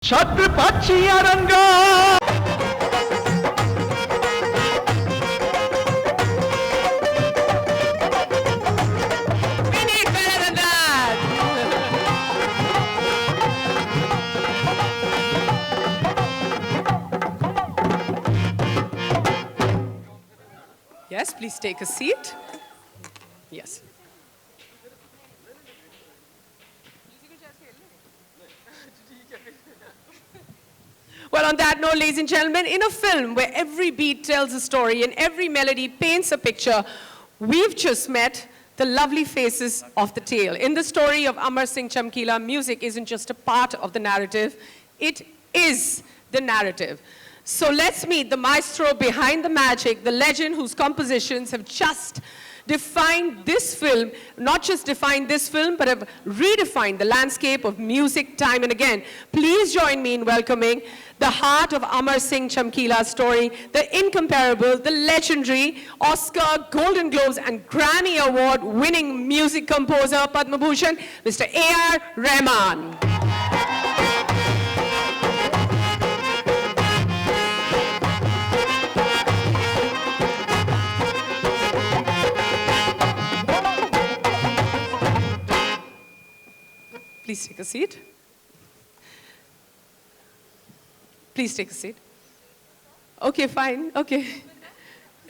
छत्रपती रंगा Yes, please take a seat. Yes. Well, on that note, ladies and gentlemen, in a film where every beat tells a story and every melody paints a picture, we've just met the lovely faces of the tale. In the story of Amar Singh Chamkila, music isn't just a part of the narrative, it is the narrative. So let's meet the maestro behind the magic, the legend whose compositions have just defined this film, not just defined this film, but have redefined the landscape of music time and again. Please join me in welcoming the heart of Amar Singh Chamkila's story, the incomparable, the legendary Oscar, Golden Globes, and Grammy Award winning music composer, Padma Bhushan, Mr. A.R. Rahman. Please take a seat. Please take a seat. Okay, fine, okay.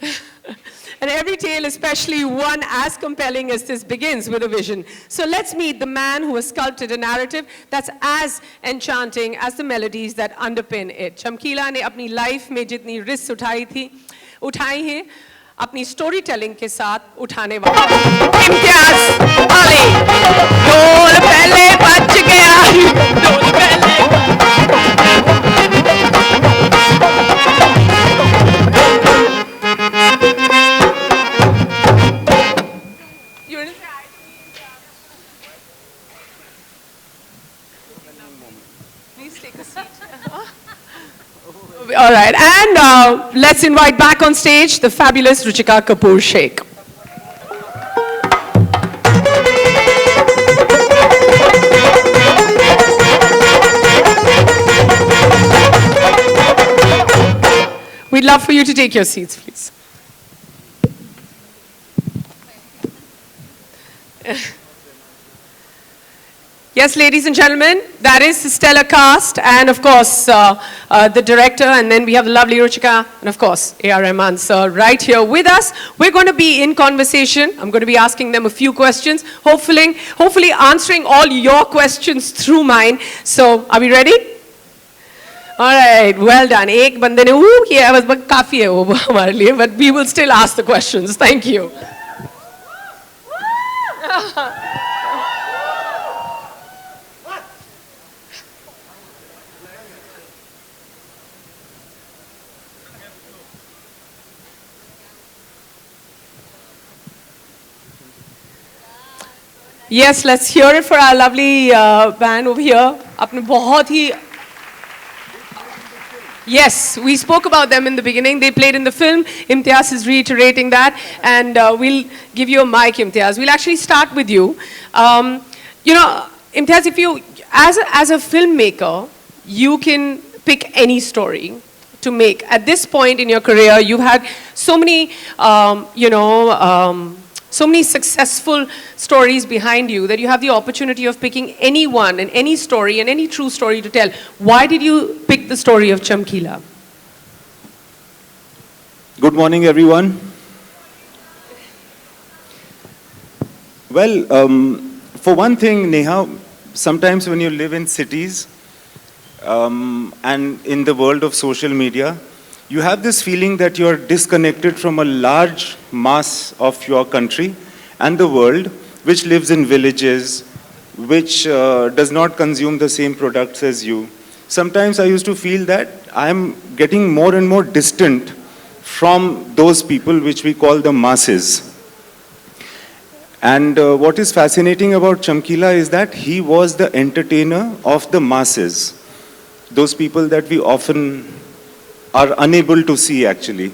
And every tale, especially one as compelling as this, begins with a vision. So let's meet the man who has sculpted a narrative that's as enchanting as the melodies that underpin it. Chamkila ने अपनी life में जितनी risks उठाई हैं, अपनी story telling के साथ उठाने वाला इम्तियाज अली ढोल पहले बज गया ढोल पहले Please take a seat. All right, and let's invite back on stage the fabulous Ruchika Kapoor Sheikh. We'd love for you to take your seats, please. Yes, ladies and gentlemen, that is the stellar cast, and of course, the director, and then we have the lovely Ruchika, and of course, A.R. Rahman sir, right here with us. We're going to be in conversation. I'm going to be asking them a few questions, hopefully answering all your questions through mine. So, are we ready? All right, well done. एक बंदे ने ऊ किया, बस काफी है वो हमारे लिए, but we will still ask the questions. Thank you. Yes, let's hear it for our lovely band over here. आपने बहुत ही Yes, we spoke about them in the beginning. They played in the film. Imtiaz is reiterating that. And we'll give you a mic, Imtiaz. We'll actually start with you. You know, Imtiaz, if you, as a filmmaker, you can pick any story to make. At this point in your career, you've had so many, so many successful stories behind you that you have the opportunity of picking anyone and any story and any true story to tell. Why did you pick the story of Chamkila? Good morning, everyone. Well, for one thing, Neha, sometimes when you live in cities and in the world of social media, you have this feeling that you're disconnected from a large mass of your country and the world, which lives in villages, which does not consume the same products as you. Sometimes I used to feel that I'm getting more and more distant from those people which we call the masses. And what is fascinating about Chamkila is that he was the entertainer of the masses, those people that we often are unable to see actually.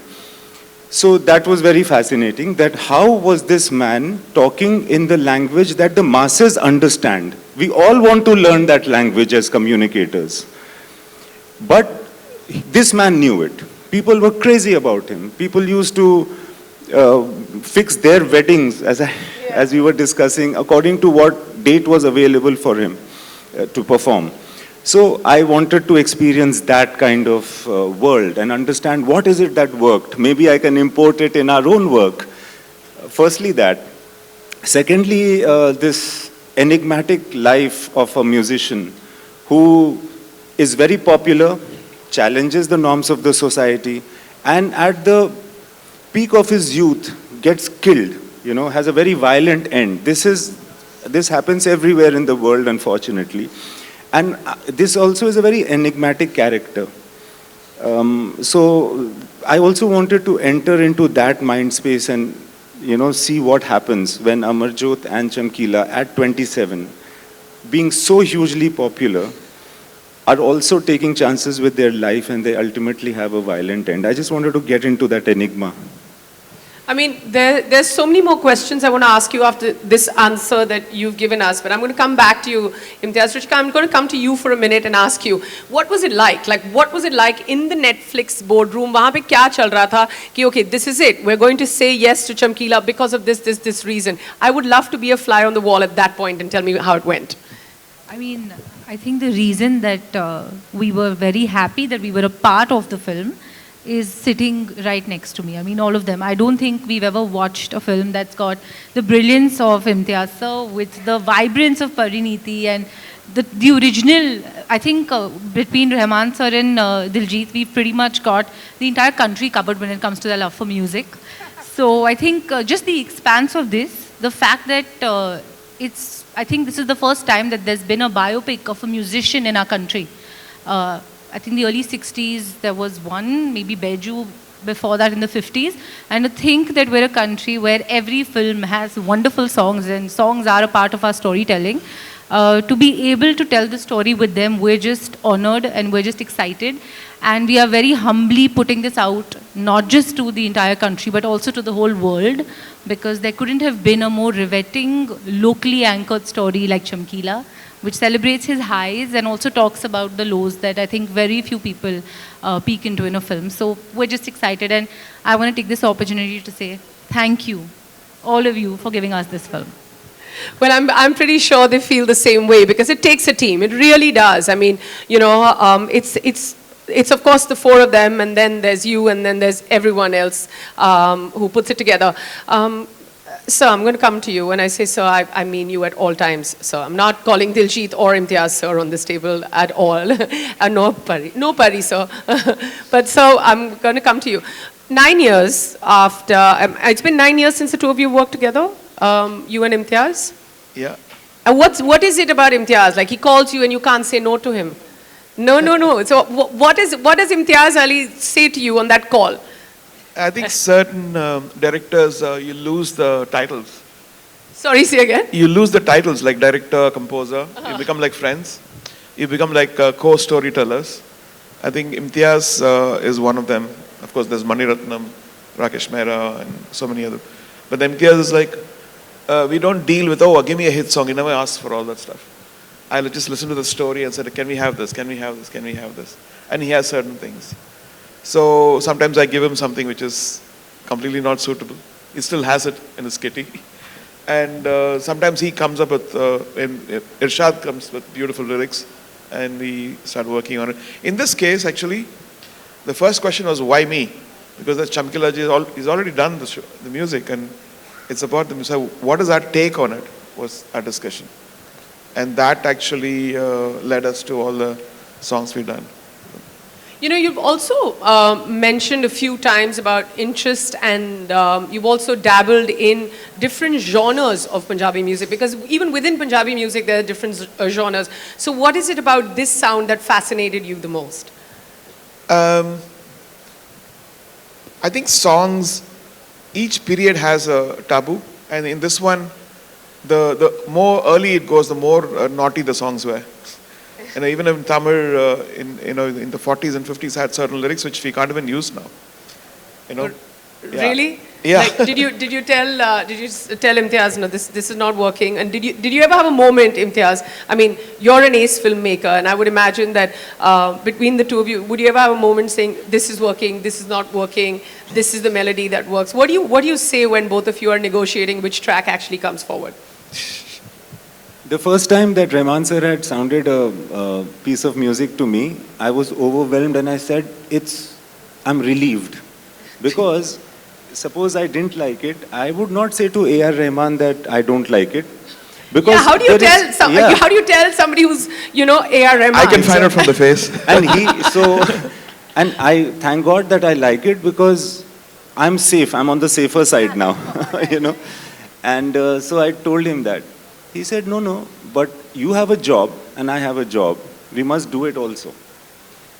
So that was very fascinating, that how was this man talking in the language that the masses understand? We all want to learn that language as communicators. But this man knew it. People were crazy about him. People used to fix their weddings, as we were discussing, according to what date was available for him to perform. So I wanted to experience that kind of world and understand what is it that worked. Maybe I can import it in our own work. Firstly, that. Secondly, this enigmatic life of a musician who is very popular, challenges the norms of the society, and at the peak of his youth gets killed, has a very violent end. This happens everywhere in the world, unfortunately. And this also is a very enigmatic character. So I also wanted to enter into that mind space and see what happens when Amarjot and Chamkila at 27, being so hugely popular, are also taking chances with their life and they ultimately have a violent end. I just wanted to get into that enigma. I mean, there's so many more questions I want to ask you after this answer that you've given us, but I'm going to come back to you, Imtiaz. Ruchika, I'm going to come to you for a minute and ask you, what was it like? Like, what was it like in the Netflix boardroom? Wahan pe kya chal raha tha ki, okay, this is it. We're going to say yes to Chamkila because of this reason. I would love to be a fly on the wall at that point and tell me how it went. I mean, I think the reason that we were very happy that we were a part of the film is sitting right next to me. I mean, all of them. I don't think we've ever watched a film that's got the brilliance of Imtiaz sir with the vibrance of Parineeti and the original. I think between Rahman sir and Diljit, we've pretty much got the entire country covered when it comes to their love for music. So I think just the expanse of this, the fact that I think this is the first time that there's been a biopic of a musician in our country. I think the early 60s, there was one, maybe Beju, before that in the 50s. And to think that we're a country where every film has wonderful songs and songs are a part of our storytelling. To be able to tell the story with them, we're just honored and we're just excited. And we are very humbly putting this out, not just to the entire country, but also to the whole world, because there couldn't have been a more riveting, locally anchored story like Chamkila, which celebrates his highs and also talks about the lows that I think very few people peek into in a film. So we're just excited, and I want to take this opportunity to say thank you, all of you, for giving us this film. Well, I'm pretty sure they feel the same way because it takes a team. It really does. I mean, it's of course the four of them, and then there's you, and then there's everyone else who puts it together. Sir, I'm going to come to you. When I say sir, I mean you at all times. So I'm not calling Diljit or Imtiaz sir on this table at all. No Pari, sir. But so I'm going to come to you. 9 years after, it's been 9 years since the two of you worked together, you and Imtiaz? Yeah. And what is it about Imtiaz? Like, he calls you and you can't say no to him. No. So what does Imtiaz Ali say to you on that call? I think certain directors, you lose the titles. Sorry, say again? You lose the titles like director, composer. You become like friends. You become like co-storytellers. I think Imtiaz is one of them. Of course, there's Mani Ratnam, Rakesh Mehra, and so many other. But the Imtiaz is like, we don't deal with, oh, give me a hit song. He never asks for all that stuff. I'll just listen to the story and say, can we have this? Can we have this? Can we have this? And he has certain things. So sometimes I give him something which is completely not suitable. He still has it in his kitty. And sometimes he comes up with, Irshad comes with beautiful lyrics, and we start working on it. In this case, actually, the first question was, why me? Because the Chamkila ji, he's already done the music, and it's about the music. So what is our take on it was our discussion. And that actually led us to all the songs we've done. You know, you've also mentioned a few times about interest, and you've also dabbled in different genres of Punjabi music, because even within Punjabi music there are different genres. So what is it about this sound that fascinated you the most? I think songs, each period has a taboo, and in this one, the more early it goes, the more naughty the songs were. And even in Tamil, in the 40s and 50s, had certain lyrics which we can't even use now. Really? Yeah. Like, did you tell Imtiaz, no, this is not working? And did you ever have a moment, Imtiaz? I mean, you're an ace filmmaker, and I would imagine that between the two of you, would you ever have a moment saying, this is working, this is not working, this is the melody that works? What do you say when both of you are negotiating which track actually comes forward? The first time that Rahman sir had sounded a piece of music to me, I was overwhelmed and I said, I'm relieved. Because suppose I didn't like it, I would not say to A.R. Rahman that I don't like it. Because Yeah, how do you tell somebody who's, A.R. Rahman? I can find out from the face. And I thank God that I like it because I'm safe. I'm on the safer side now, And so I told him that. He said, no, but you have a job and I have a job. We must do it also.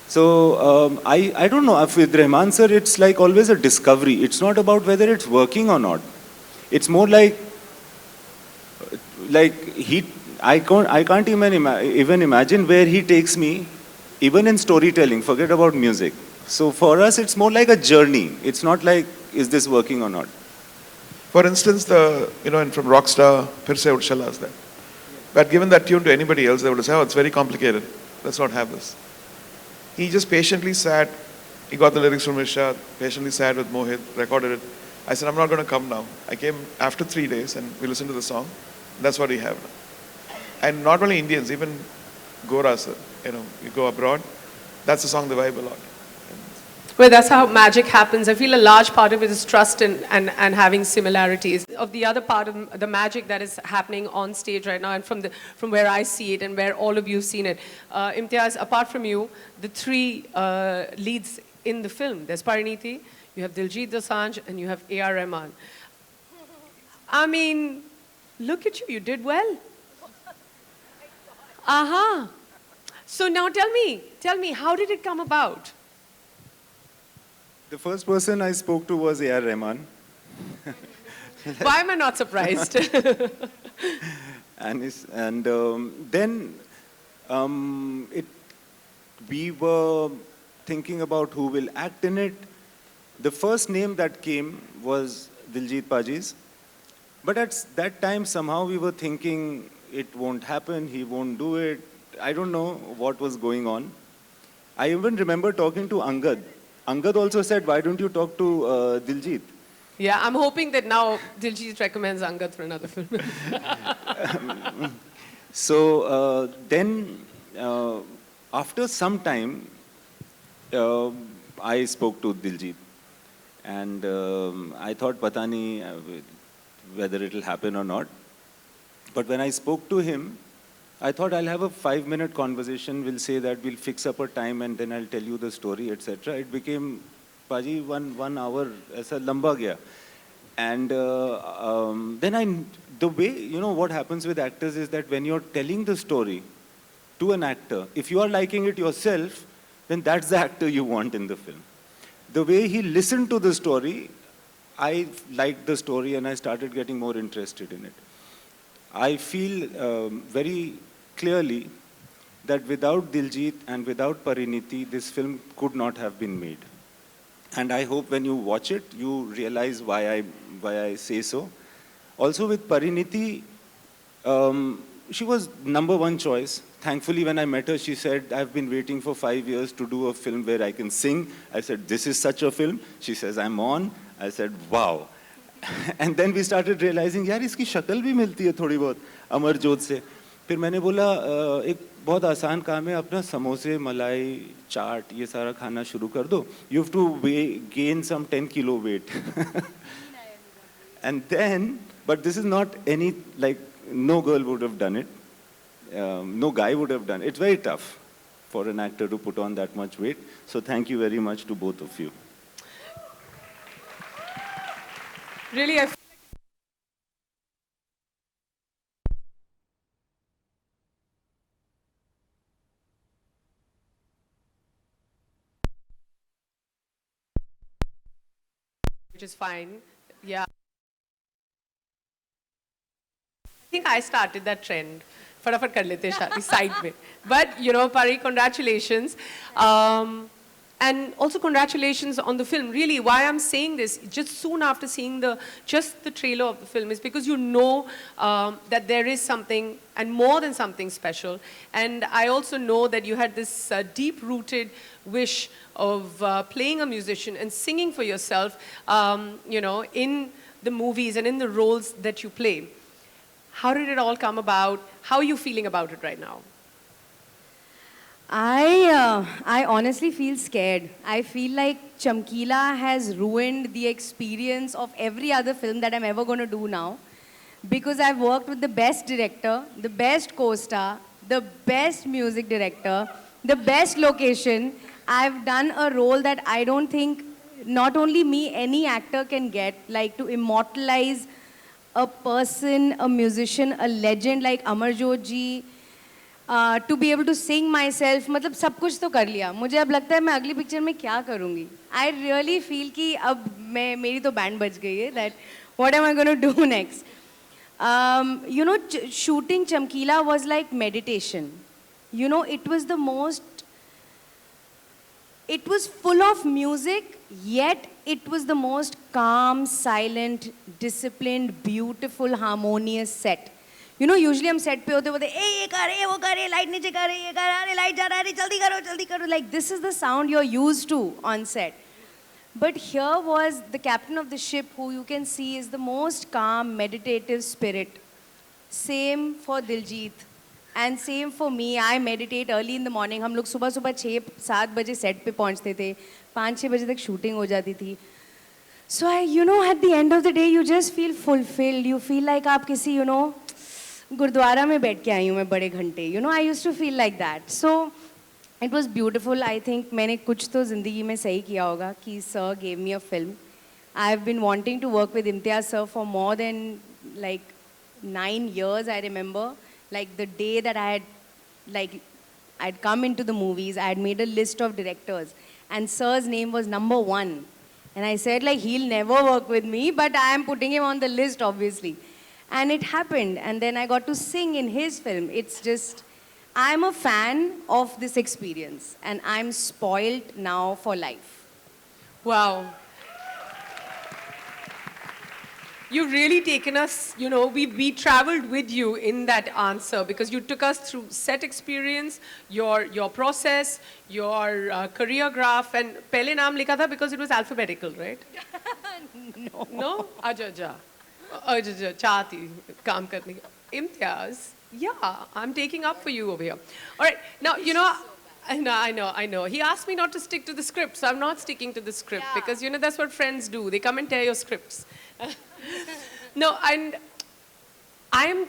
So I don't know, with Rahman sir, it's like always a discovery. It's not about whether it's working or not. It's more like I can't even imagine where he takes me, even in storytelling, forget about music. So for us, it's more like a journey. It's not like, is this working or not? For instance, and from Rockstar, Phir Se Ud Chala is there. But given that tune to anybody else, they would say, oh, it's very complicated. Let's not have this. He just patiently sat. He got the lyrics from Irshad, patiently sat with Mohit, recorded it. I said, I'm not going to come now. I came after 3 days and we listened to the song. That's what we have now. And not only Indians, even Goras, you go abroad, that's the song they vibe a lot. Well, that's how magic happens. I feel a large part of it is trust and having similarities. Of the other part of the magic that is happening on stage right now, and from where I see it and where all of you have seen it, Imtiaz, apart from you, the three leads in the film, there's Parineeti, you have Diljit Dosanjh, and you have A.R. Rahman. I mean, look at you, you did well. So now tell me, how did it come about? The first person I spoke to was A.R. Rahman. Why am I not surprised? Then we were thinking about who will act in it. The first name that came was Diljit Paji's. But at that time, somehow we were thinking it won't happen, he won't do it. I don't know what was going on. I even remember talking to Angad. Angad also said, why don't you talk to Diljit? Yeah, I'm hoping that now Diljit recommends Angad for another film. So then, after some time, I spoke to Diljit. And I thought, pata nahi whether it will happen or not. But when I spoke to him, I thought I'll have a 5-minute conversation. We'll say that we'll fix up a time and then I'll tell you the story, etc. It became, Paji, one hour, aisa lamba gaya. And then the way, what happens with actors is that when you're telling the story to an actor, if you are liking it yourself, then that's the actor you want in the film. The way he listened to the story, I liked the story and I started getting more interested in it. I feel very clearly that without Diljit and without Parineeti, this film could not have been made. And I hope when you watch it, you realize why I say so. Also with Parineeti, she was #1 choice. Thankfully, when I met her, she said, I've been waiting for 5 years to do a film where I can sing. I said, this is such a film. She says, I'm on. I said, wow. And then we started realizing, यार इसकी शक्ल भी मिलती है थोड़ी बहुत अमरजोत से. फिर मैंने बोला एक बहुत आसान काम है, अपना समोसे, मलाई, चाट ये सारा खाना शुरू कर दो. You have to gain some 10 kilo weight. And then, but this is not any, like, no girl would have done it. No guy would have done it. It's very tough for an actor to put on that much weight. So thank you very much to both of you. Really, I feel which is fine. Yeah. I think I started that trend. फटाफट कर लेते हैं शादी side में. But Pari, congratulations. And also congratulations on the film. Really, why I'm saying this, just soon after seeing just the trailer of the film, is because you know that there is something, and more than something special. And I also know that you had this deep-rooted wish of playing a musician and singing for yourself, you know, in the movies and in the roles that you play. How did it all come about? How are you feeling about it right now? I honestly feel scared. I feel like Chamkila has ruined the experience of every other film that I'm ever going to do now. Because I've worked with the best director, the best co-star, the best music director, the best location. I've done a role that I don't think not only me, any actor can get, like to immortalize a person, a musician, a legend like Amar ji. To be able to sing myself, मतलब सब कुछ तो कर लिया. मुझे अब लगता है मैं अगली पिक्चर में क्या करूँगी. I really feel कि अब मेरी तो बैंड बज गई है. That what am I going to do next? You know, shooting Chamkila was like meditation. You know, it was the most. It was full of music, yet it was the most calm, silent, disciplined, beautiful, harmonious set. You know, usually हम set पे होते बोलते ये कर वो कर light नीचे कर ये कर अरे light जा रहा है जल्दी करो. Like this is the sound you're used to on set. But here was the captain of the ship, who you can see is the most calm, meditative spirit. Same for Diljit. And same for me. I meditate early in the morning. हम लोग सुबह 6-7 बजे set पे पहुंचते थे. 5-6 बजे तक shooting हो जाती थी. So you know, at the end of the day, you just feel fulfilled. You feel like आप किसी, you know, गुरुद्वारा में बैठ के आई हूँ मैं बड़े घंटे. You know, I used to feel like that. So it was beautiful. I think मैंने कुछ तो ज़िंदगी में सही किया होगा कि sir gave me a film. I've been wanting to work with Imtiaz sir for more than like 9 years, I remember. Like the day that I'd come into the movies, I had made a list of directors and sir's name was number 1. And I said like, he'll never work with me, but I am putting him on the list, obviously. And it happened. And then I got to sing in his film. It's just, I'm a fan of this experience. And I'm spoiled now for life. Wow. You've really taken us, you know, we traveled with you in that answer because you took us through set experience, your process, your career graph, and pehle naam likha tha because it was alphabetical, right? No. No? Aja. Chahti kaam karne ki. Imtiaz, yeah, I'm taking up for you over here. All right, now, you know, I know. He asked me not to stick to the script, so I'm not sticking to the script because, you know, that's what friends do. They come and tear your scripts. No, and I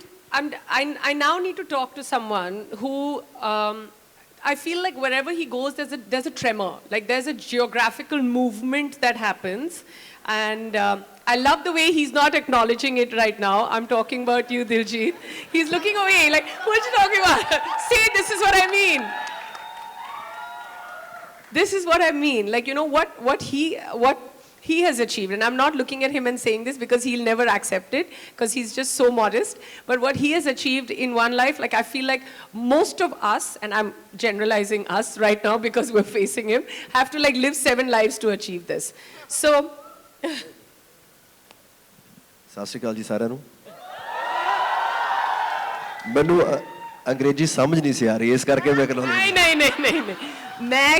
now need to talk to someone who I feel like wherever he goes, there's a tremor. Like there's a geographical movement that happens. And I love the way he's not acknowledging it right now. I'm talking about you, Diljit. He's looking away like, what are you talking about? See, this is what I mean. This is what I mean. Like, you know, what he has achieved, and I'm not looking at him and saying this because he'll never accept it because he's just so modest, but what he has achieved in one life, like I feel like most of us, and I'm generalizing us right now because we're facing him, have to like live 7 lives to achieve this. So, ਸਤਿ ਸ਼੍ਰੀ ਅਕਾਲ ਜੀ ਸਾਰਿਆਂ ਨੂੰ ਮੈਨੂੰ ਅੰਗਰੇਜ਼ੀ ਸਮਝ ਨਹੀਂ ਸੀ ਆ ਰਹੀ ਇਸ ਕਰਕੇ ਮੈਂ ਕਹਿੰਦਾ ਨਹੀਂ ਮੈਂ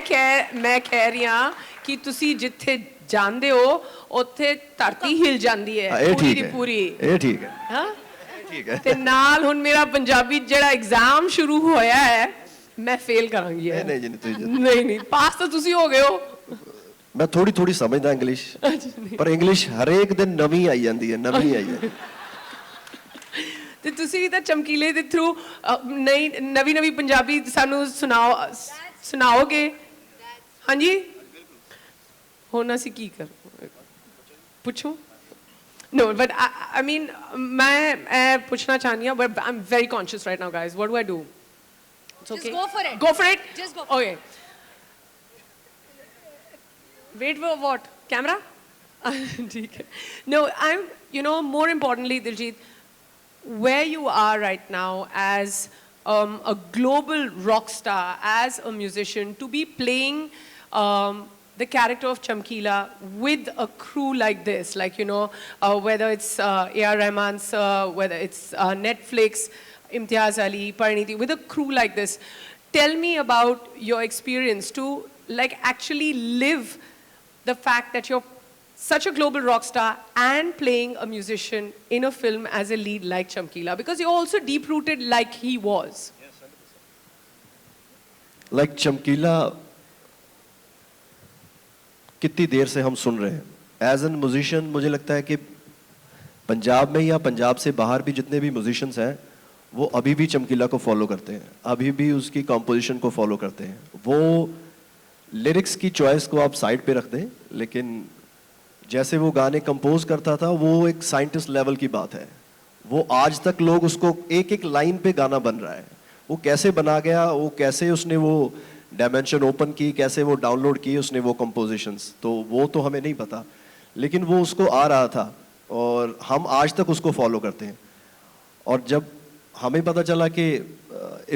ਕਹਿ ਰਹੀ ਹਾਂ ਕਿ ਤੁਸੀਂ ਜਿੱਥੇ ਜਾਂਦੇ ਹੋ ਉੱਥੇ ਧਰਤੀ ਹਿਲ ਜਾਂਦੀ ਹੈ ਪੂਰੀ ਦੀ ਪੂਰੀ ਇਹ ਠੀਕ ਹੈ ਹਾਂ ਠੀਕ ਹੈ ਤੇ ਨਾਲ ਹੁਣ ਮੇਰਾ ਪੰਜਾਬੀ ਜਿਹੜਾ ਐਗਜ਼ਾਮ ਸ਼ੁਰੂ ਹੋਇਆ ਹੈ ਮੈਂ ਫੇਲ ਕਰਾਂਗੀ ਨਹੀਂ ਜੀ ਤੁਸੀਂ ਨਹੀਂ ਪਾਸ ਤਾਂ ਤੁਸੀਂ ਹੋ ਗਏ ਹੋ ਮੈਂ ਥੋੜੀ ਸਮਝਦਾ ਇੰਗਲਿਸ਼ ਪਰ ਇੰਗਲਿਸ਼ ਹਰੇਕ ਦਿਨ ਨਵੀਂ ਆਈ ਜਾਂਦੀ ਹੈ ਨਵੀਂ ਤੇ ਤੁਸੀਂ ਤਾਂ ਚਮਕੀਲੇ ਦੇ ਥਰੂ ਨਵੀਂ ਪੰਜਾਬੀ ਸਾਨੂੰ ਸੁਣਾਓਗੇ ਹਾਂਜੀ ਹੁਣ ਅਸੀਂ ਕੀ ਕਰ ਪੁੱਛੋ No, but I mean, मैं पूछना चाहनी हूँ, but I'm very conscious right now, guys. What do I do? It's okay. Just go for it. Go for it? Just go for it. Wait for what? Camera? No, you know, more importantly, Diljit, where you are right now as a global rock star, as a musician, to be playing the character of Chamkila with a crew like this, like, you know, whether it's A.R. Rahman's, whether it's Netflix, Imtiaz Ali, Parineeti, with a crew like this. Tell me about your experience to like actually live the fact that you're such a global rock star and playing a musician in a film as a lead like Chamkila, because you're also deep-rooted like he was. Like Chamkila, कितनी देर से हम सुन रहे हैं. As a musician, मुझे लगता है कि पंजाब में या पंजाब से बाहर भी जितने भी musicians हैं, वो अभी भी चमकीला को फॉलो करते हैं, अभी भी उसकी कंपोजिशन को फॉलो करते हैं. वो लिरिक्स की चॉइस को आप साइड पे रख दें, लेकिन जैसे वो गाने कंपोज करता था, वो एक साइंटिस्ट लेवल की बात है. वो आज तक लोग उसको एक एक लाइन पे गाना बन रहा है. वो कैसे बना गया, वो कैसे उसने वो डायमेंशन ओपन की, कैसे वो डाउनलोड की उसने वो कंपोजिशंस, तो वो तो हमें नहीं पता, लेकिन वो उसको आ रहा था और हम आज तक उसको फॉलो करते हैं. और जब हमें पता चला कि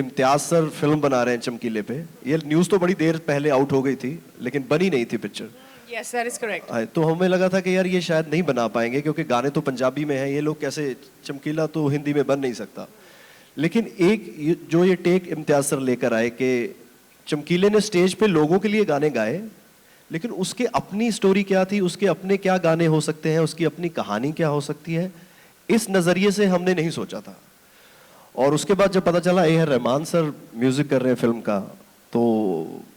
इम्तियाज सर फिल्म बना रहे हैं चमकीले पे, ये न्यूज़ तो बड़ी देर पहले आउट हो गई थी, लेकिन बनी नहीं थी picture. Yes, that is correct. तो हमें लगा था कि यार ये शायद नहीं बना पाएंगे, क्योंकि गाने तो पंजाबी में हैं, ये लोग कैसे, चमकीला तो हिंदी में बन नहीं सकता. लेकिन एक जो ये टेक इम्तियाज सर लेकर आए कि चमकीले ने स्टेज पे लोगों के लिए गाने गाए, लेकिन उसके अपनी स्टोरी क्या थी, उसके अपने क्या गाने हो सकते हैं, उसकी अपनी कहानी क्या हो सकती है, इस नज़रिए से हमने नहीं सोचा था. और उसके बाद जब पता चला A R Rahman sir music कर रहे हैं फिल्म का, तो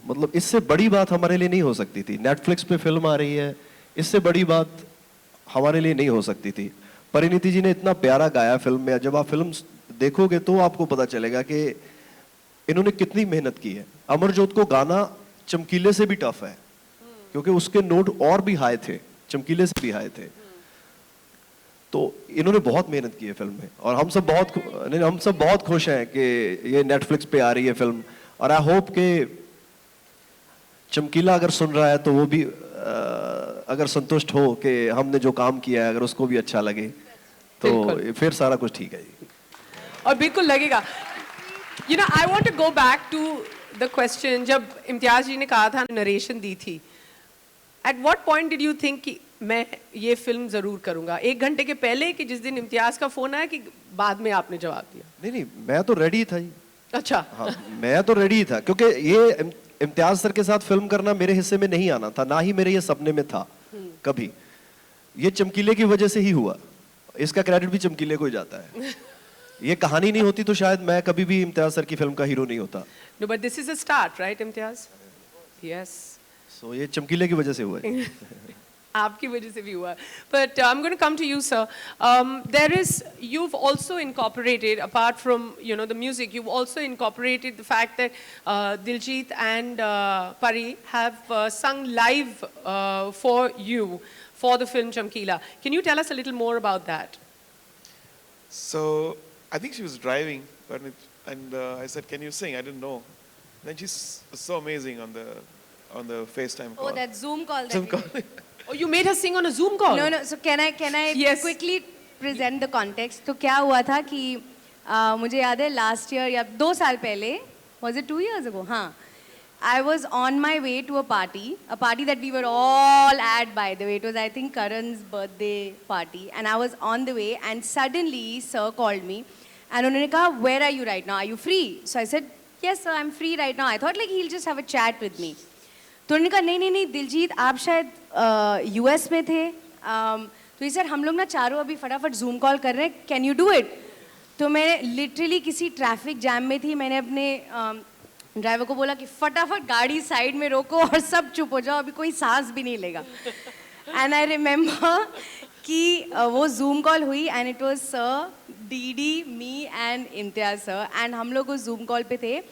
मतलब इससे बड़ी बात हमारे लिए नहीं हो सकती थी. नेटफ्लिक्स पे फिल्म आ रही है, इससे बड़ी बात हमारे लिए नहीं हो सकती थी. परिणीति जी ने इतना प्यारा गाया फिल्म में, जब आप फिल्म देखोगे तो आपको पता चलेगा कि इन्होंने कितनी मेहनत की है. अमरजोत को गाना चमकीले से भी टफ है, क्योंकि उसके नोट और भी हाई थे, चमकीले से भी हाई थे. तो इन्होंने बहुत मेहनत की है फिल्म में, और हम सब बहुत खुश हैं कि ये नेटफ्लिक्स पे आ रही है फिल्म. और आई होप कि चमकीला अगर सुन रहा है तो वो भी अगर संतुष्ट हो कि हमने जो काम किया है, अगर उसको भी अच्छा लगे, तो फिर सारा कुछ ठीक है. और बिल्कुल लगेगा. You know, I want to go back to the question, जब इम्तियाज जी ने कहा था, नरेशन दी थी, at what point did you think कि मैं ये फिल्म जरूर करूंगा? 1 घंटे के पहले कि जिस दिन इम्तियाज का फोन आया, कि बाद में आपने जवाब दिया? नहीं, मैं तो रेडी था जी. अच्छा. हाँ, मैं तो रेडी था, क्योंकि ये इम्तियाज सर के साथ फिल्म करना मेरे हिस्से में नहीं आना था, ना ही मेरे ये सपने में था कभी. ये चमकीले की वजह से ही हुआ, इसका क्रेडिट भी चमकीले को ही जाता है. ये कहानी नहीं होती तो शायद मैं कभी भी इम्तियाज सर की फिल्म का हीरो नहीं होता. No, but this is a start, right, Imtiaz? Yes. So ये चमकीले की वजह से हुआ है. आपकी वजह से भी हुआ. But I'm going to come to you, sir. You've also incorporated, apart from, you know, the music, you've also incorporated the fact that Diljit and Pari have sung live for you for the film Chamkila. Can you tell us a little more about that? So I think she was driving, and I said, "Can you sing?" I didn't know. Then she's so amazing on the FaceTime call. Oh, that Zoom call. Zoom call. Oh, you made her sing on a Zoom call? No. So can I Yes. quickly present the context? तो क्या हुआ था कि मुझे याद है last year या 2 साल पहले, was it 2 years ago? हाँ. I was on my way to a party that we were all at, by the way. It was, I think, Karan's birthday party. And I was on the way, and suddenly sir called me. And उन्होंने कहा, "Where are you right now? Are you free?" So I said, "Yes, sir, I'm free right now." I thought like he'll just have a chat with me. तो उन्होंने कहा, नहीं दिलजीत, आप शायद US में थे, तो ये सर हम लोग ना चारों अभी फटाफट जूम कॉल कर रहे हैं, कैन यू डू इट? तो मैं लिटरली किसी ट्रैफिक जैम में थी, मैंने अपने ड्राइवर को बोला कि फटाफट गाड़ी साइड में रोको और सब चुप हो जाओ, अभी कोई सांस भी नहीं लेगा. एंड आई रिमेम्बर कि वो जूम कॉल हुई, and it was sir, DD, me and Imtiaz sir, and हम लोग उस जूम कॉल पे थे.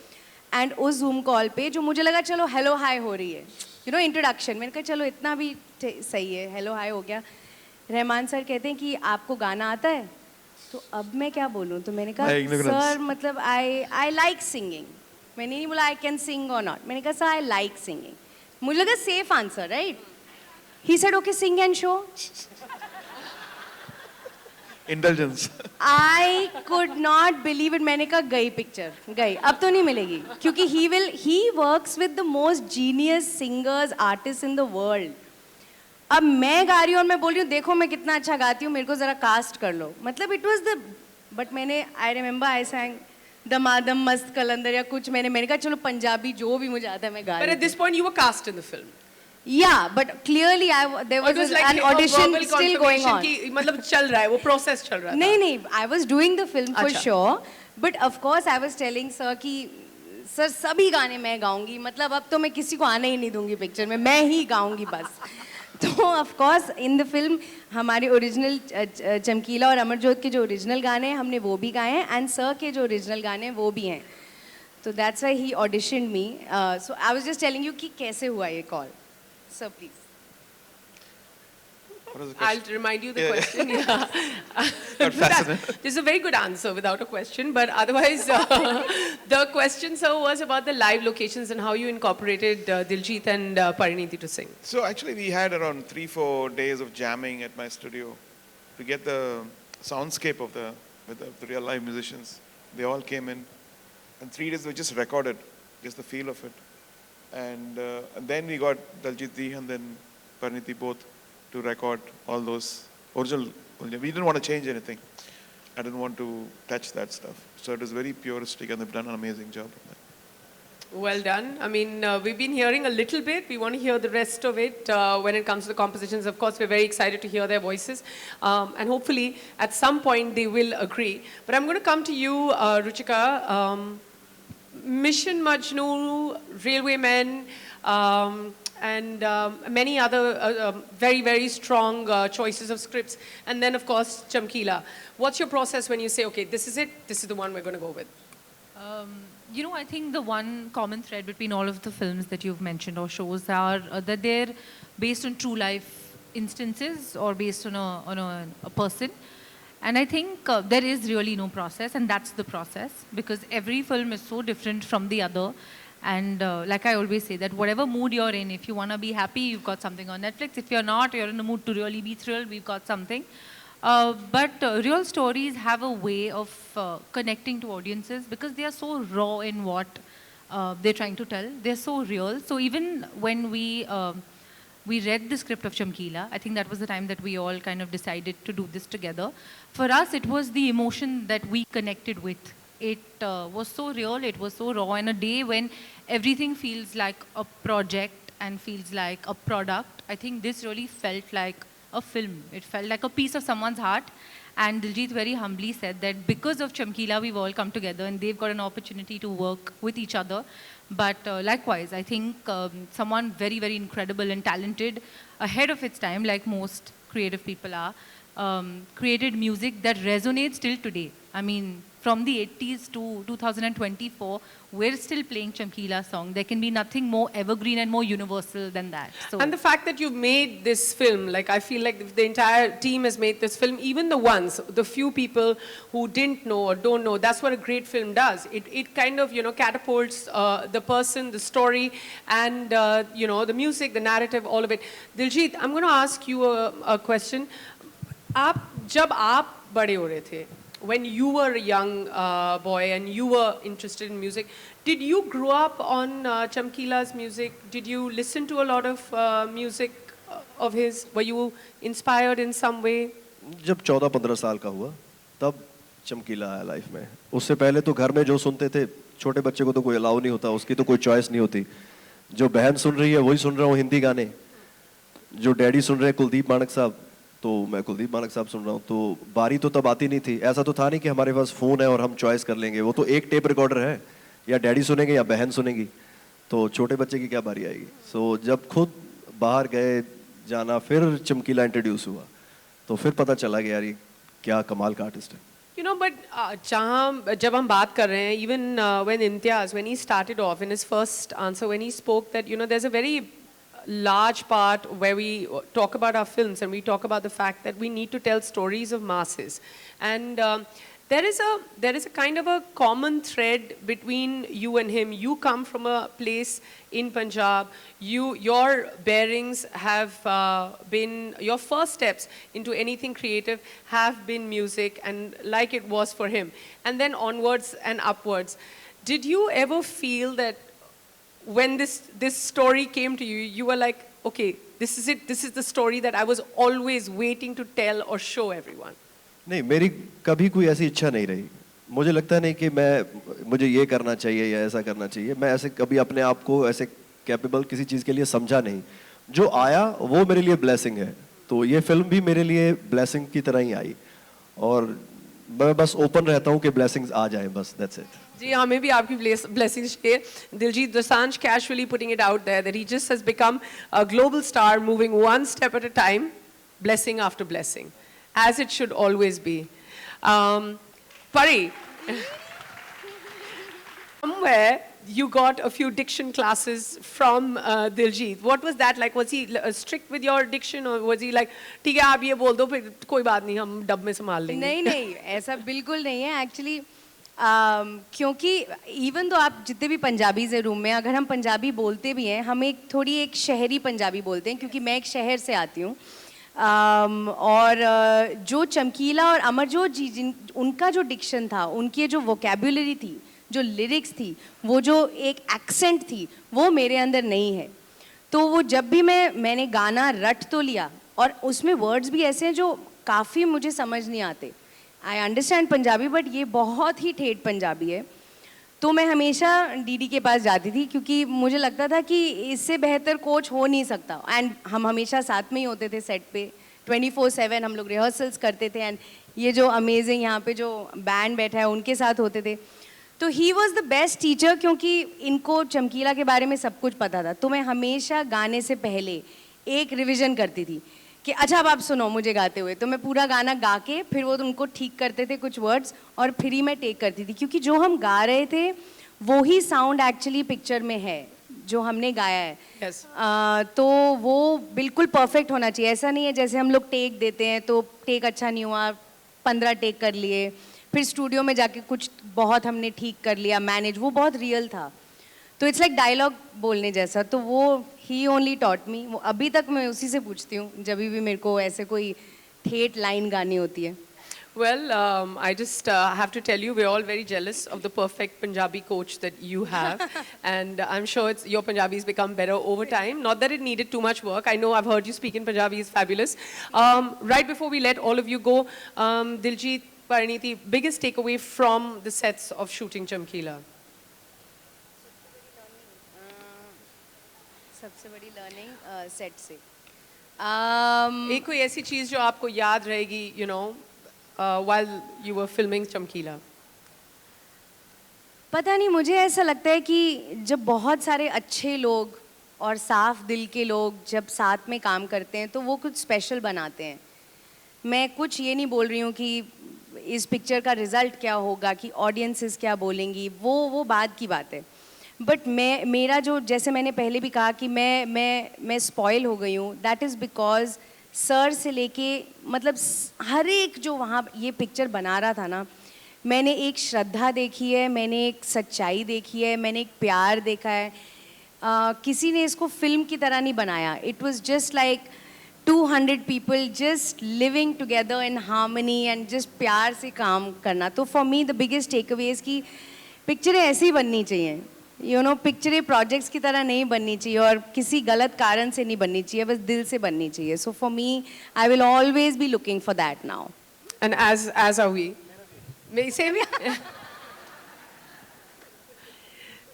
एंड उस जूम कॉल पे जो मुझे लगा चलो हेलो हाय हो रही है, यू नो, इंट्रोडक्शन, मैंने कहा चलो इतना भी सही है, हेलो हाय हो गया. रहमान सर कहते हैं कि आपको गाना आता है? तो अब मैं क्या बोलूँ, तो मैंने कहा सर मतलब आई लाइक सिंगिंग. मैंने नहीं बोला आई कैन सिंग और नॉट, मैंने कहा सर आई लाइक सिंगिंग. मुझे लगा safe answer, right? He said okay sing and show. Indulgence. I could not believe it. मैंने कहा गई picture, गई. अब तो नहीं मिलेगी. क्योंकि he works with the most genius singers, artists in the world. अब मैं गा रही हूँ और मैं बोल रही हूँ देखो मैं कितना अच्छा गाती हूँ मेरे को जरा कास्ट कर लो. मतलब it was the, but मैंने I remember I sang दमादम मस्त कलंदर या कुछ मैंने कहा चलो पंजाबी जो भी मुझे आता है मैं गा रही हूँ. But at this point you were cast in the film. Yeah, but clearly there was like an audition verbal still going on. कि मतलब चल रहा है वो process चल रहा था. नहीं, I was doing the film for अच्छा. sure, but of course I was telling sir कि सर सभी गाने मैं गाऊंगी मतलब अब तो मैं किसी को आने ही नहीं दूंगी पिक्चर में मैं ही गाऊंगी बस. तो of course in the film हमारे ओरिजिनल चमकीला और अमरजोत के जो ओरिजिनल गाने हैं हमने वो भी गाए हैं एंड सर के जो ओरिजिनल गाने हैं वो भी हैं. तो that's why he auditioned me. So I was just telling you कि कैसे हुआ ये call. Sir, please. What was the I'll question? remind you the Yeah. question. Yeah. Got fascinated. This is a very good answer without a question, but otherwise, the question, sir, was about the live locations and how you incorporated Diljit and Parineeti to sing. So actually we had around 3-4 days of jamming at my studio to get the soundscape of the real live musicians. They all came in and 3 days we just recorded, just the feel of it. And then we got Diljit Ji and then Parineeti both to record all those original. We didn't want to change anything. I didn't want to touch that stuff. So it was very puristic and they've done an amazing job of that. Well done. I mean, we've been hearing a little bit. We want to hear the rest of it when it comes to the compositions. Of course, we're very excited to hear their voices. And hopefully, at some point, they will agree. But I'm going to come to you, Ruchika. Mission Majnu, Railway Men, and many other very, very strong choices of scripts. And then, of course, Chamkila. What's your process when you say, okay, this is it, this is the one we're going to go with? You know, I think the one common thread between all of the films that you've mentioned or shows are that they're based on true life instances or based on a person. And I think there is really no process, and that's the process, because every film is so different from the other. And like I always say, that whatever mood you're in, if you want to be happy, you've got something on Netflix. If you're not, you're in the mood to really be thrilled, we've got something. But real stories have a way of connecting to audiences because they are so raw in what they're trying to tell. They're so real. So even when we read the script of Chamkila, I think that was the time that we all kind of decided to do this together. For us, it was the emotion that we connected with. It was so real, it was so raw. In a day when everything feels like a project and feels like a product, I think this really felt like a film. It felt like a piece of someone's heart. And Diljit very humbly said that because of Chamkila, we've all come together and they've got an opportunity to work with each other. But likewise, I think someone very, very incredible and talented, ahead of its time, like most creative people are, created music that resonates till today. I mean, from the 80s to 2024, we're still playing Chamkila song. There can be nothing more evergreen and more universal than that. So. And the fact that you've made this film, like I feel like the entire team has made this film, even the ones, the few people who didn't know or don't know, that's what a great film does. It kind of, catapults the person, the story, and, the music, the narrative, all of it. Diljit, I'm going to ask you a question. जब आप बड़े हो रहे थे, when you were a young boy and you were interested in music, did you grow up on Chamkila's music? Did you listen to a lot of music of his? Were you inspired in some way? जब 14-15 साल का हुआ तब चमकीला आया life में. उससे पहले तो घर में जो सुनते थे, छोटे बच्चे को तो कोई अलाउ नहीं होता, उसकी तो कोई चॉइस नहीं होती. जो बहन सुन रही है वही सुन रहा हूँ हिंदी गाने. जो डैडी सुन रहे हैं कुलदीप मानक साहब, तो मैं कुलदीप मानक साहब सुन रहा हूँ. तो बारी तो तब आती नहीं थी. ऐसा तो था नहीं कि हमारे पास फ़ोन है और हम चॉइस कर लेंगे. वो तो एक टेप रिकॉर्डर है, या डैडी सुनेंगे या बहन सुनेगी. तो छोटे बच्चे की क्या बारी आएगी. सो जब खुद बाहर गए जाना, फिर चमकीला इंट्रोड्यूस हुआ, तो फिर पता चला कि यार ये क्या कमाल का आर्टिस्ट है. But जब हम बात कर रहे हैं, even when Imtiaz, when he started off in his first answer, when he spoke that, there's a very large part where we talk about our films and we talk about the fact that we need to tell stories of masses. And there is a kind of a common thread between you and him. You come from a place in Punjab. Your bearings have been, your first steps into anything creative have been music, and like it was for him. And then onwards and upwards. Did you ever feel that when this story came to you, you were like, okay, this is it, this is the story that I was always waiting to tell or show everyone? नहीं, मेरी कभी कोई ऐसी इच्छा नहीं रही. मुझे लगता नहीं कि मुझे ये करना चाहिए या ऐसा करना चाहिए. मैं ऐसे कभी अपने आप को ऐसे कैपेबल किसी चीज़ के लिए समझा नहीं. जो आया वो मेरे लिए ब्लेसिंग है. तो ये फिल्म भी मेरे लिए ब्लेसिंग की तरह ही आई. और मैं बस ओपन रहता हूँ कि ब्लेसिंग्स आ जाएं, बस दैट्स इट. जी, हमें भी आपकी blessings चाहिए. Diljit Dosanjh casually putting it out there that he just has become a global star, moving one step at a time, blessing after blessing, as it should always be. Pari, somewhere you got a few diction classes from Diljit. What was that like? Was he strict with your diction, or was he like, ठीक है आप ये बोल दो फिर कोई बात नहीं हम डब में संभाल लेंगे? नहीं नहीं, ऐसा बिल्कुल नहीं है एक्चुअली. क्योंकि इवन तो आप जितने भी पंजाबीज है रूम में, अगर हम पंजाबी बोलते भी हैं, हम एक शहरी पंजाबी बोलते हैं, क्योंकि मैं एक शहर से आती हूँ. और जो चमकीला और अमरजोत जी उनका जो डिक्शन था, उनकी जो वोकेबुलरी थी, जो लिरिक्स थी, वो जो एक एक्सेंट थी, वो मेरे अंदर नहीं है. तो वो जब भी मैंने गाना रट तो लिया, और उसमें वर्ड्स भी ऐसे हैं जो काफ़ी मुझे समझ नहीं आते. आई अंडरस्टैंड पंजाबी, बट ये बहुत ही ठेठ पंजाबी है. तो मैं हमेशा डीडी के पास जाती थी, क्योंकि मुझे लगता था कि इससे बेहतर कोच हो नहीं सकता. एंड हम हमेशा साथ में ही होते थे सेट पे, 24/7 हम लोग रिहर्सल्स करते थे. एंड ये जो अमेजिंग यहाँ पे जो बैंड बैठा है, उनके साथ होते थे. तो he was the best teacher, क्योंकि इनको चमकीला के बारे में सब कुछ पता था. तो मैं हमेशा गाने से पहले एक रिविज़न करती थी कि अच्छा अब आप सुनो मुझे गाते हुए. तो मैं पूरा गाना गा के फिर वो उनको ठीक करते थे कुछ वर्ड्स, और फिर ही मैं टेक करती थी, क्योंकि जो हम गा रहे थे वो ही साउंड एक्चुअली पिक्चर में है जो हमने गाया है. Yes. तो वो बिल्कुल परफेक्ट होना चाहिए. ऐसा नहीं है जैसे हम लोग टेक देते हैं तो टेक अच्छा नहीं हुआ, 15 टेक कर लिए, फिर स्टूडियो में जाके कुछ बहुत हमने ठीक कर लिया, मैनेज, वो बहुत रियल था. तो इट्स लाइक डायलॉग बोलने जैसा. तो वो ही ओनली टॉट मी. वो अभी तक मैं उसी से पूछती हूँ जब भी मेरे को ऐसे कोई ठेठ लाइन गानी होती है. Well, I just have to tell you, we're all very jealous of the perfect Punjabi coach that you have. And I'm sure your Punjabi has become better over time. Not that it needed too much work. I know I've heard you speak in Punjabi, is fabulous. Right before we let all of you go, Diljit, Parineeti, biggest takeaway from the sets of shooting Chamkila? सबसे बड़ी learning set से एक कोई ऐसी चीज़ जो आपको याद रहेगी, you know, while you were filming Chamkila? पता नहीं, मुझे ऐसा लगता है कि जब बहुत सारे अच्छे लोग और साफ दिल के लोग जब साथ में काम करते हैं तो वो कुछ स्पेशल बनाते हैं. मैं कुछ ये नहीं बोल रही हूँ कि इस पिक्चर का रिजल्ट क्या होगा, कि ऑडियंसेस क्या बोलेंगी, वो बाद की बात है. बट मेरा जो, जैसे मैंने पहले भी कहा कि मैं स्पॉइल हो गई हूँ. दैट इज़ बिकॉज सर से लेके मतलब हर एक जो वहाँ ये पिक्चर बना रहा था ना, मैंने एक श्रद्धा देखी है, मैंने एक सच्चाई देखी है, मैंने एक प्यार देखा है. किसी ने इसको फिल्म की तरह नहीं बनाया. It was just like 200 people just living together in harmony and just प्यार से काम करना. तो for me the biggest takeaway is कि पिक्चरें ऐसी बननी चाहिए. यू नो, पिक्चरें प्रोजेक्ट्स की तरह नहीं बननी चाहिए और किसी गलत कारण से नहीं बननी चाहिए, बस दिल से बननी चाहिए. So for me I will always be looking for that now. And as are we. Same.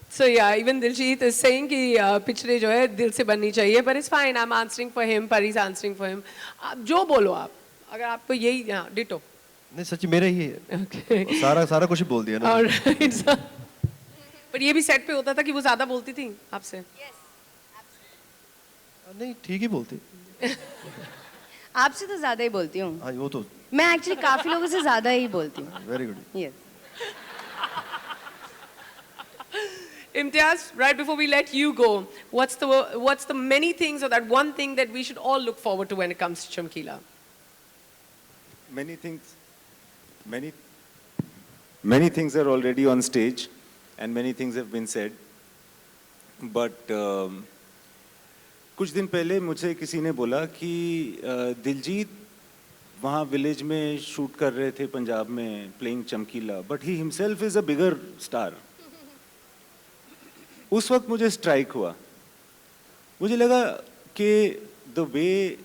So yeah, even Diljit is saying कि पिक्चरें जो है दिल से बननी चाहिए, but it's fine. I'm answering for him, Pari's answering for him. जो बोलो आप, अगर आपको यही, हाँ, डिटो. नहीं, सच्ची मेरा ही है. Okay. सारा कुछ बोल दिया ना. Alright. पर ये भी सेट पे होता था कि वो ज्यादा बोलती थी आपसे. नहीं, ठीक ही बोलती. आपसे तो ज़्यादा ही बोलती हूँ. हाँ, वो तो मैं एक्चुअली काफ़ी लोगों से ज़्यादा ही बोलती हूँ. Very good. Yes. Imtiaz, right before we let you go, what's the many things, or that one thing that we should all look forward to when it comes to Chamkila? Many things, many Many things are already on stage and many things have been said. But कुछ दिन पहले मुझे किसी ने बोला कि दिलजीत वहाँ village में शूट कर रहे थे पंजाब में playing Chamkila, but he himself is a bigger star. उस वक्त मुझे स्ट्राइक हुआ. मुझे लगा कि the way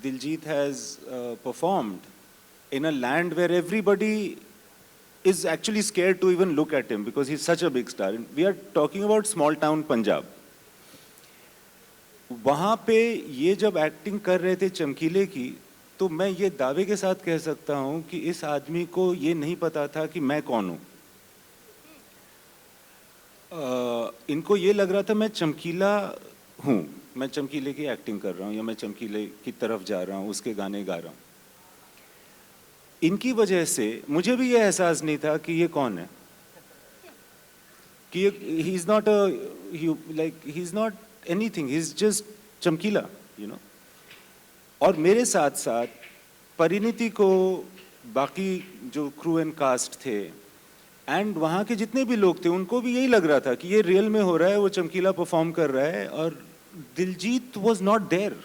Diljit has performed in a land where everybody is actually scared to even look at him because he's such a big star. We are talking about small town Punjab. वहाँ पे ये जब acting कर रहे थे चमकीले की, तो मैं ये दावे के साथ कह सकता हूँ कि इस आदमी को ये नहीं पता था कि मैं कौन हूँ. इनको ये लग रहा था मैं चमकीला हूँ, मैं चमकीले की एक्टिंग कर रहा हूँ या मैं चमकीले की तरफ जा रहा हूँ, उसके गाने गा रहा हूँ. इनकी वजह से मुझे भी ये एहसास नहीं था कि ये कौन है, कि he is not he is not anything, he is just चमकीला, यू नो. और मेरे साथ साथ परिणीति को, बाकी जो क्रू एंड कास्ट थे एंड वहाँ के जितने भी लोग थे, उनको भी यही लग रहा था कि ये रियल में हो रहा है, वो चमकीला परफॉर्म कर रहा है, और दिलजीत वॉज नॉट देयर.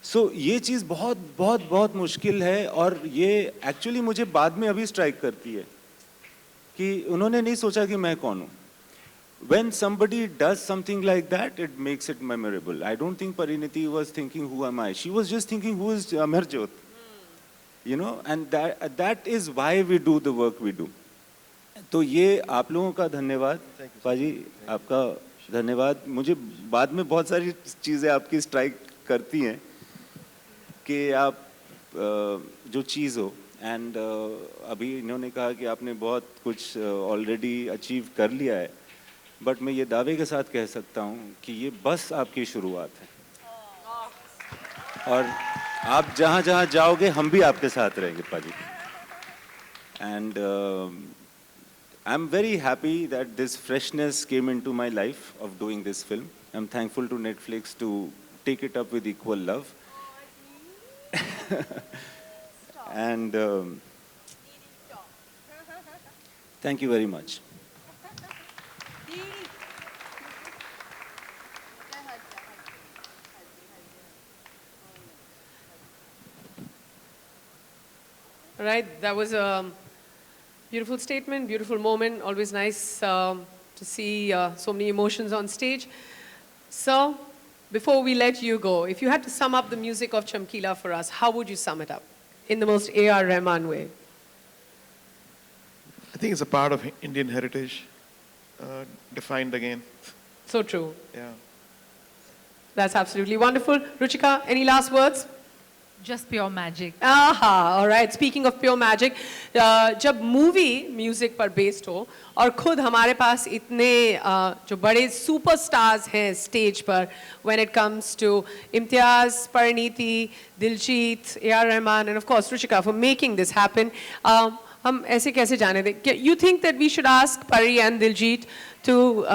सो ये चीज़ बहुत बहुत बहुत मुश्किल है, और ये एक्चुअली मुझे बाद में अभी स्ट्राइक करती है कि उन्होंने नहीं सोचा कि मैं कौन हूँ. When somebody does something like that, it makes it memorable. I don't think Parineeti was thinking, who am I? She was just thinking, who is Amarjot? You know, and that is why we do the work we do. तो ये आप लोगों का धन्यवाद, पाजी आपका धन्यवाद. मुझे बाद में बहुत सारी चीज़ें आपकी स्ट्राइक करती हैं कि आप जो चीज़ हो, एंड अभी इन्होंने कहा कि आपने बहुत कुछ ऑलरेडी अचीव कर लिया है, बट मैं ये दावे के साथ कह सकता हूँ कि ये बस आपकी शुरुआत है, और आप जहाँ जहाँ जाओगे हम भी आपके साथ रहेंगे पाजी. And I am very happy that this freshness came into my life of doing this film. I am thankful to Netflix to take it up with equal love. And thank you very much. Right, that was a beautiful statement, beautiful moment. Always nice to see so many emotions on stage. So, before we let you go, if you had to sum up the music of Chamkila for us, how would you sum it up in the most A.R. Rahman way? I think it's a part of Indian heritage, defined again. So true. Yeah. That's absolutely wonderful. Ruchika, any last words? Just pure magic. Aha, all right. Speaking of pure magic, जब movie music पर based हो और खुद हमारे पास इतने जो बड़े superstars हैं स्टेज पर, when it comes to Imtiaz, Parineeti, Diljit, A.R. Rahman, and of course Ruchika for making this happen, हम ऐसे कैसे जाने दें? You think that we should ask Pari and Diljit to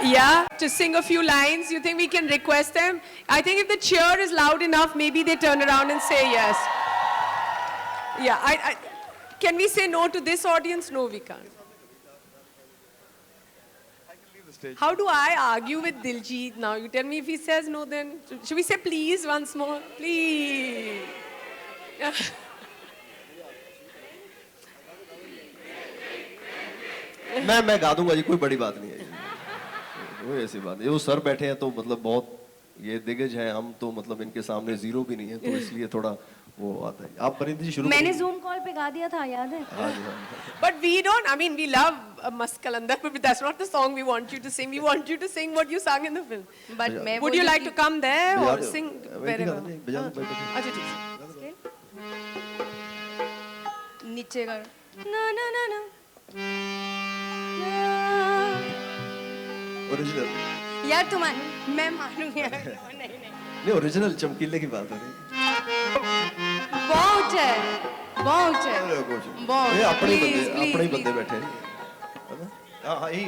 yeah, to sing a few lines? You think we can request them? I think if the cheer is loud enough, maybe they turn around and say yes. Yeah, can we say no to this audience? No, we can't. How do I argue with Diljit now? You tell me if he says no, then should we say please once more? Please. मैं गा दूंगा जी, कोई बड़ी बात नहीं है. कोई ऐसी बात नहीं. वो सर बैठे हैं तो मतलब बहुत ये दिग्गज हैं, हम तो मतलब इनके सामने जीरो भी नहीं है, तो इसलिए थोड़ा वो आता है. आप परिणीति जी शुरू. मैंने जूम कॉल पे गा दिया था, याद है? But we don't, I mean, we love Mast Kalandar, but that's not the song we want you to sing. We want you to sing what you sang in the film. But Would you like to come there or sing wherever? अच्छा ठीक है. नीचे कर. ना ना ना ना. Original. यार तुम मैं मानूंगी. नहीं ओरिजिनल चमकीले की बात हो रही. बहुत है, बहुत है, बहुत. ये अपने ही बंदे बैठे हैं. हाँ यही.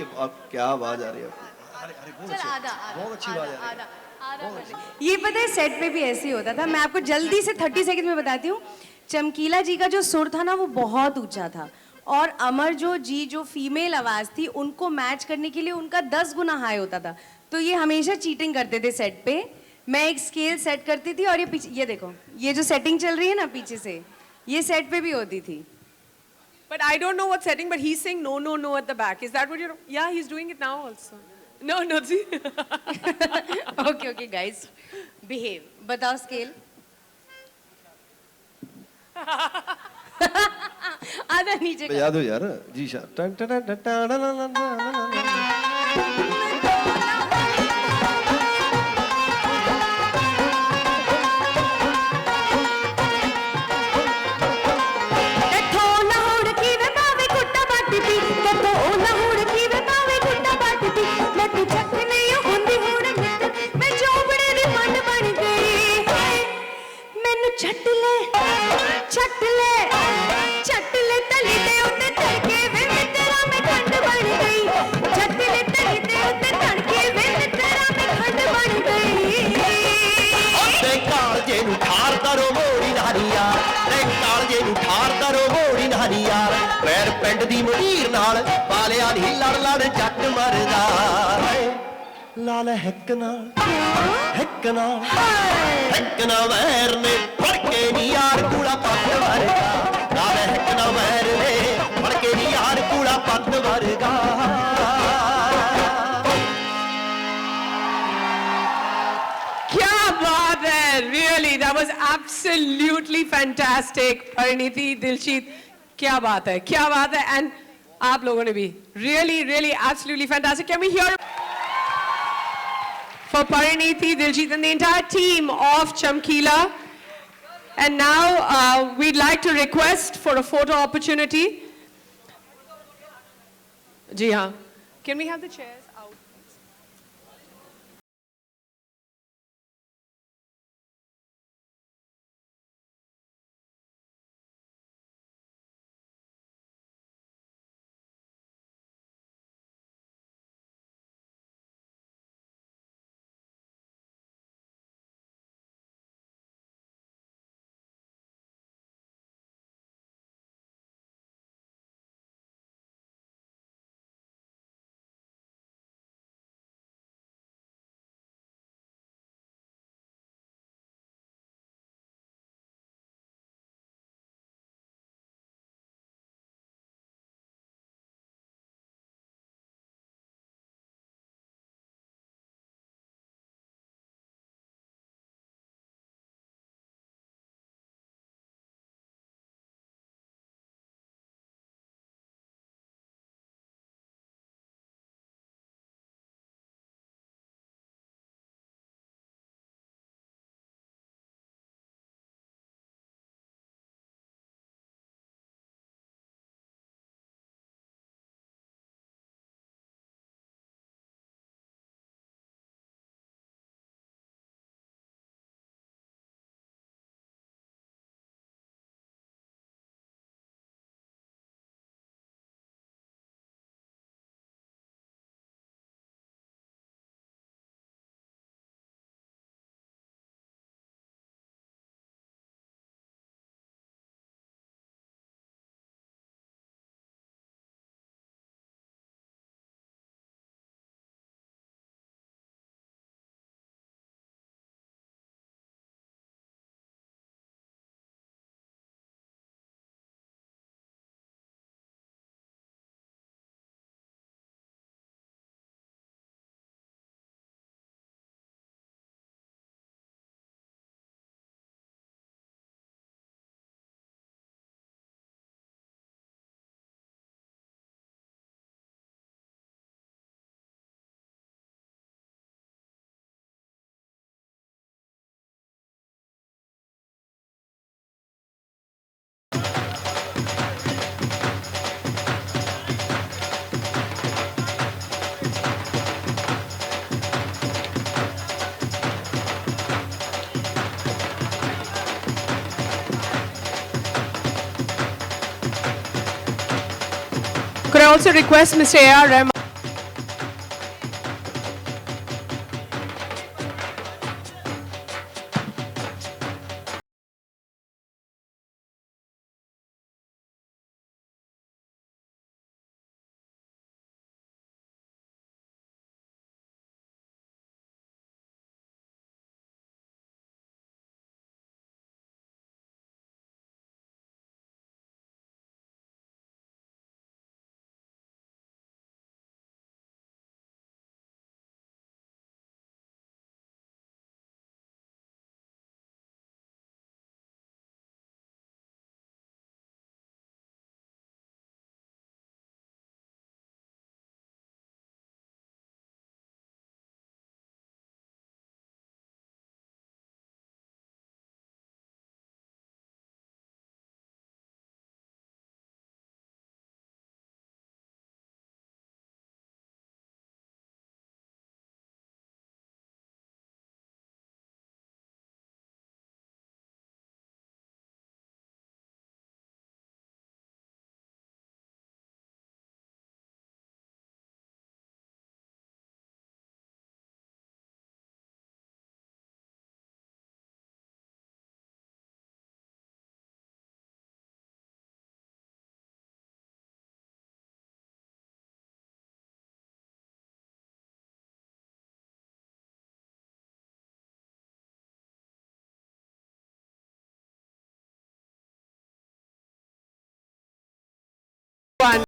क्या आवाज आ रही है. अरे बहुत अच्छी आवाज आ रही है. ये पता है सेट पे भी ऐसे ही होता था. मैं आपको जल्दी से 30 सेकंड में बताती हूँ. चमकीला जी का जो सुर था ना वो बहुत ऊंचा था और अमर जो फीमेल आवाज थी उनको मैच करने के लिए उनका 10 गुना हाई होता था। तो ये हमेशा चीटिंग करते थे सेट पे। मैं एक स्केल सेट करती थी और ये पीछे, ये देखो, ये जो सेटिंग चल रही है ना पीछे से, ये सेट पे भी होती थी। But I don't know what setting, but he's saying no, no, no at the back. Is that what you're... Yeah, he's doing it now also. No, no, see? Okay, guys. Behave. बताओ scale. आधा नीचे बजा दो यार जी शाह। ਪਿੰਡ ਦੀ ਮੁਦੀਰ ਨਾਲ ਪਾਲਿਆ ਨਹੀਂ ਲੜ ਲੜ ਜੱਟ ਮਰਦਾ ਲਾਲ ਹਿੱਕ ਨਾਲ ਵੈਰ ਨੇ ਫੜ ਕੇ ਨੀ ਯਾਰ ਕੂੜਾ ਪੱਤ ਵਰਗਾ ਲਾਲ ਹਿੱਕ ਨਾਲ ਵੈਰ ਨੇ ਫੜ ਕੇ ਨੀ ਯਾਰ ਕੂੜਾ ਪੱਤ ਵਰਗਾ Kya baat hai! Really, that was absolutely fantastic. Parineeti, Diljit, kya baat hai! Kya baat hai! And aap logon ne bhi really, really, absolutely fantastic. Can we hear for Parineeti, Diljit, and the entire team of Chamkila? And now we'd like to request for a photo opportunity. Ji haan. Can we have the chairs? Could I also request Mr. A.R. Rahman one.